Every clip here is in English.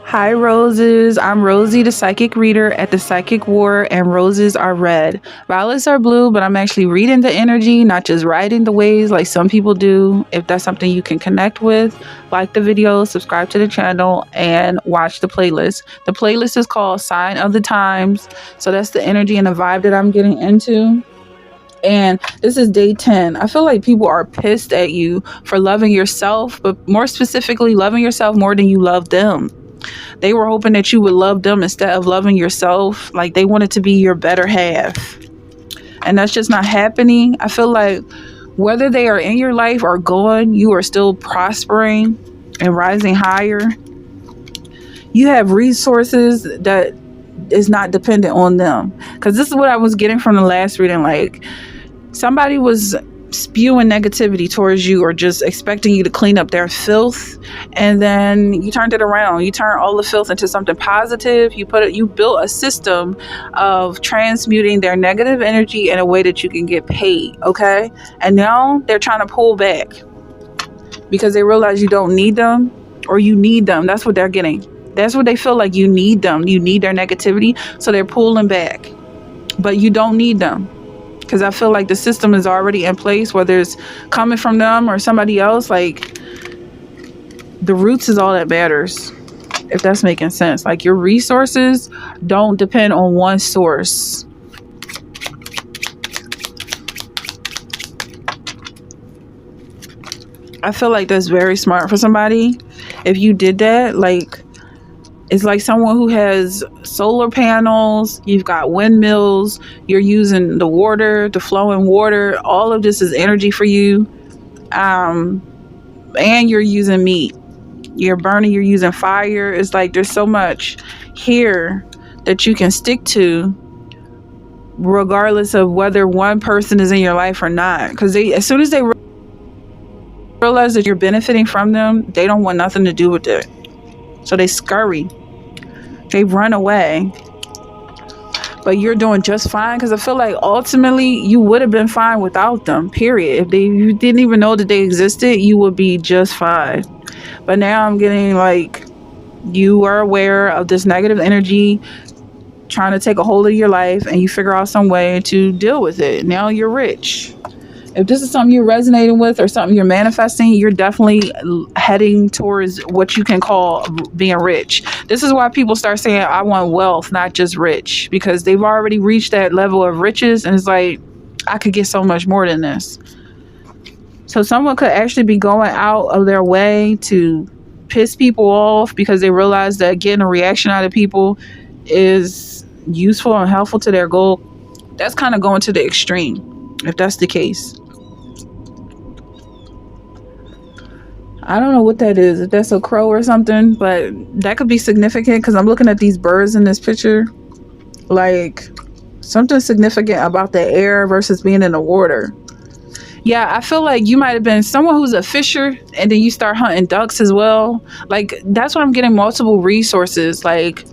Hi, roses. I'm Rosie, the psychic reader at the Psychic War, and roses are red. Violets are blue, but I'm actually reading the energy, not just riding the waves like some people do. If that's something you can connect with, like the video, subscribe to the channel, and watch the playlist. The playlist is called Sign of the Times. So that's the energy and the vibe that I'm getting into. And this is day 10. I feel like people are pissed at you for loving yourself, but more specifically, loving yourself more than you love them. They were hoping that you would love them instead of loving yourself. Like they wanted to be your better half. And that's just not happening. I feel like whether they are in your life or gone, you are still prospering and rising higher. You have resources that is not dependent on them. Because this is what I was getting from the last reading. Like somebody was spewing negativity towards you or just expecting you to clean up their filth, and then you turned it around. You turned all the filth into something positive. You built a system of transmuting their negative energy in a way that you can get paid. Okay, and now they're trying to pull back because they realize you don't need them, or you need them. That's what they're getting. That's what they feel like. You need them. You need their negativity, so they're pulling back, but you don't need them. Because I feel like the system is already in place, whether it's coming from them or somebody else. Like the roots is all that matters, if that's making sense. Like your resources don't depend on one source. I feel like that's very smart for somebody. If you did that, like it's like someone who has solar panels, you've got windmills, you're using the water, the flowing water. All of this is energy for you. And you're using meat. You're burning, you're using fire. It's like there's so much here that you can stick to regardless of whether one person is in your life or not. Because as soon as they realize that you're benefiting from them, they don't want nothing to do with it. So they scurry. They run away. But you're doing just fine, because I feel like ultimately you would have been fine without them, period. If you didn't even know that they existed, you would be just fine. But now I'm getting like you are aware of this negative energy trying to take a hold of your life, and you figure out some way to deal with it. Now you're rich. If this is something you're resonating with or something you're manifesting, you're definitely heading towards what you can call being rich. This is why people start saying, I want wealth, not just rich, because they've already reached that level of riches. And it's like, I could get so much more than this. So someone could actually be going out of their way to piss people off because they realize that getting a reaction out of people is useful and helpful to their goal. That's kind of going to the extreme, if that's the case. I don't know what that is, if that's a crow or something, but that could be significant because I'm looking at these birds in this picture. Like something significant about the air versus being in the water. Yeah, I feel like you might have been someone who's a fisher and then you start hunting ducks as well. Like that's what I'm getting, multiple resources. Like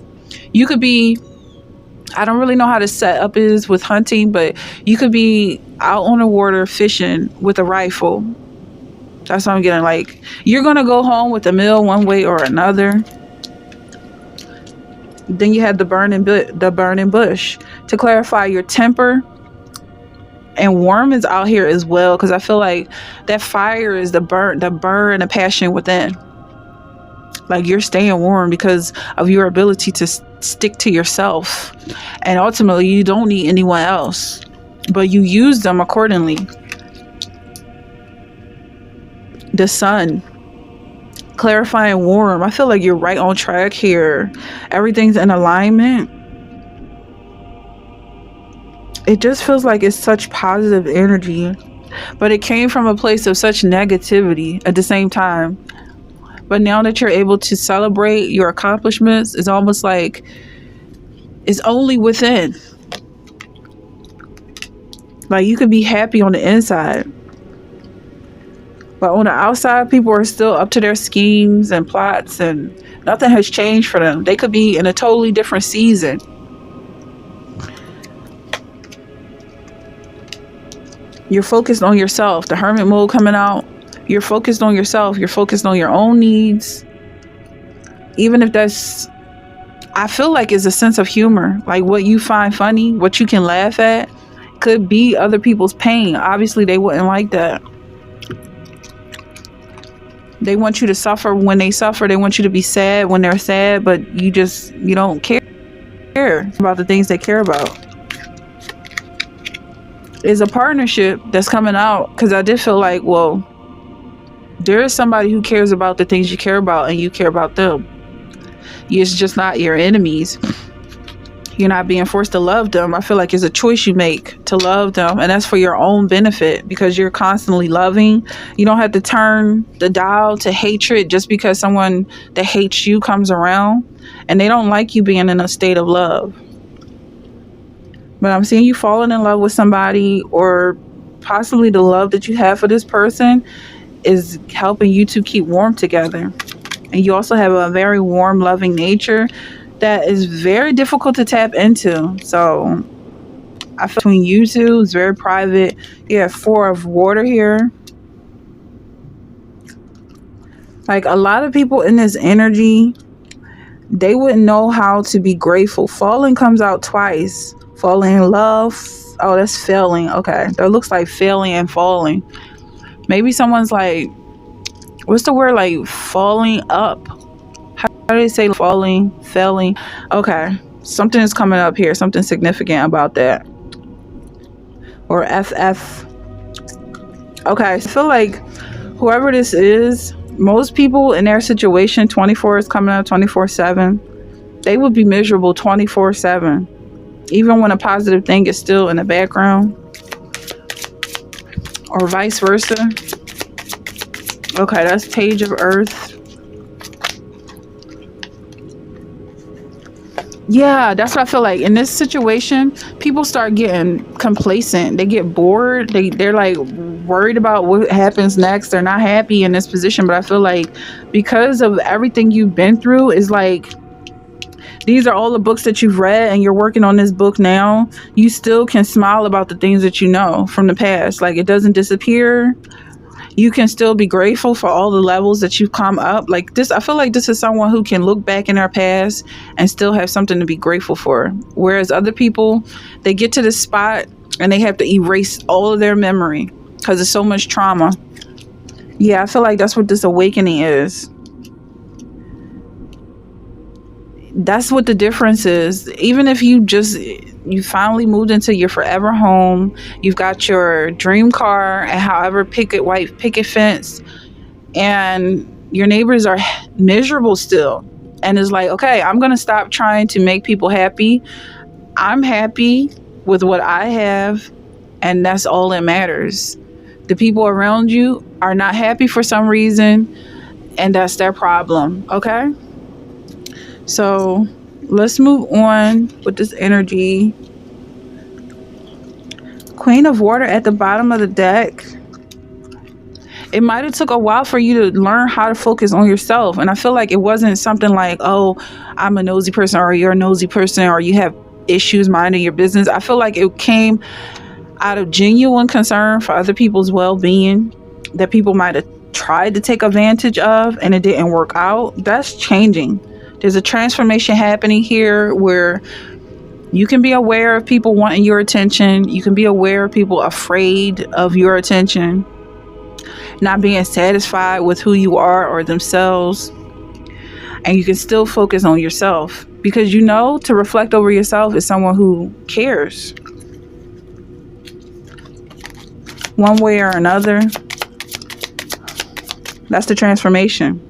you could be, I don't really know how the setup is with hunting, but you could be out on the water fishing with a rifle. That's what I'm getting. Like you're gonna go home with a meal one way or another. Then you have the burning bush. To clarify, your temper and warm is out here as well, because I feel like that fire is the burn and the passion within. Like you're staying warm because of your ability to stick to yourself, and ultimately you don't need anyone else, but you use them accordingly. The sun, clarifying warm. I feel like you're right on track here. Everything's in alignment. It just feels like it's such positive energy, but it came from a place of such negativity at the same time. But now that you're able to celebrate your accomplishments, it's almost like it's only within. Like you could be happy on the inside, but on the outside, people are still up to their schemes and plots, and nothing has changed for them. They could be in a totally different season. You're focused on yourself. The hermit mode coming out. You're focused on yourself. You're focused on your own needs. even if that's, I feel like it's a sense of humor. Like what you find funny, what you can laugh at, could be other people's pain. Obviously, they wouldn't like that. They want you to suffer when they suffer. They want you to be sad when they're sad, but you don't care about the things they care about. It's a partnership that's coming out, because I did feel like, well, there is somebody who cares about the things you care about, and you care about them. It's just not your enemies. You're not being forced to love them. I feel like it's a choice you make to love them, and that's for your own benefit, because you're constantly loving. You don't have to turn the dial to hatred just because someone that hates you comes around and they don't like you being in a state of love. But I'm seeing you falling in love with somebody, or possibly the love that you have for this person is helping you to keep warm together. And you also have a very warm, loving nature that is very difficult to tap into. So I feel between you two, it's very private. You have 4 of water here. Like, a lot of people in this energy, they wouldn't know how to be grateful. Falling comes out twice. Falling in love. Oh, that's failing. Okay. That looks like failing and falling. Maybe someone's like, what's the word? Like falling up. How do they say falling, failing? Okay. Something is coming up here. Something significant about that. Or FF. Okay. I feel like whoever this is, most people in their situation, 24 is coming up, 24/7. They would be miserable 24/7. Even when a positive thing is still in the background. Or vice versa. Okay, that's Page of Earth. Yeah, that's what I feel like. In this situation, people start getting complacent. They get bored. They're like worried about what happens next. They're not happy in this position. But I feel like because of everything you've been through, is like, these are all the books that you've read, and you're working on this book now. You still can smile about the things that you know from the past. Like, it doesn't disappear. You can still be grateful for all the levels that you've come up. Like this, I feel like this is someone who can look back in their past and still have something to be grateful for. Whereas other people, they get to this spot and they have to erase all of their memory because there's so much trauma. Yeah, I feel like that's what this awakening is. That's what the difference is. Even if you finally moved into your forever home, you've got your dream car and however white picket fence, and your neighbors are miserable still. And it's like, okay, I'm going to stop trying to make people happy. I'm happy with what I have, and that's all that matters. The people around you are not happy for some reason, and that's their problem. Okay? So let's move on with this energy. Queen of Water at the bottom of the deck. It might have took a while for you to learn how to focus on yourself. And I feel like it wasn't something like, oh, I'm a nosy person, or you're a nosy person, or you have issues minding your business. I feel like it came out of genuine concern for other people's well-being that people might have tried to take advantage of and it didn't work out. That's changing. There's a transformation happening here where you can be aware of people wanting your attention. You can be aware of people afraid of your attention, not being satisfied with who you are or themselves. And you can still focus on yourself, because you know to reflect over yourself is someone who cares. One way or another. That's the transformation.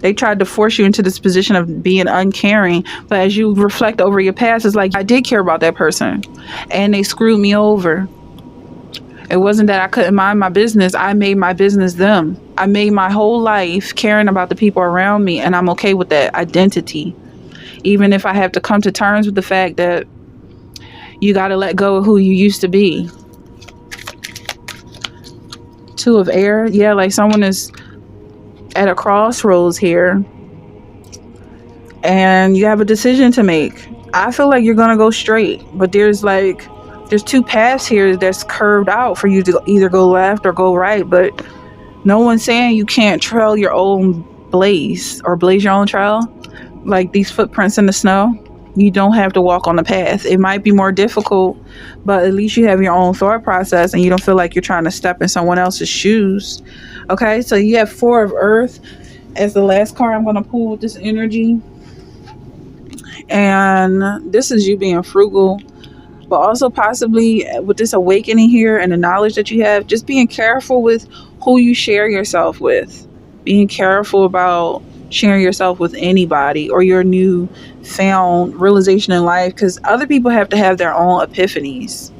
They tried to force you into this position of being uncaring. But as you reflect over your past, it's like, I did care about that person and they screwed me over. It wasn't that I couldn't mind my business. I made my business them. I made my whole life caring about the people around me, and I'm okay with that identity. Even if I have to come to terms with the fact that you got to let go of who you used to be. Two of Air. Yeah, like someone is at a crossroads here and you have a decision to make. I feel like you're gonna go straight, but there's two paths here that's curved out for you to either go left or go right. But no one's saying you can't trail your own blaze or blaze your own trail, like these footprints in the snow. You don't have to walk on the path. It might be more difficult, but at least you have your own thought process and you don't feel like you're trying to step in someone else's shoes. Okay, so you have Four of Earth as the last card I'm going to pull with this energy. And this is you being frugal, but also possibly with this awakening here and the knowledge that you have, just being careful with who you share yourself with. Being careful about sharing yourself with anybody or your new found realization in life, because other people have to have their own epiphanies.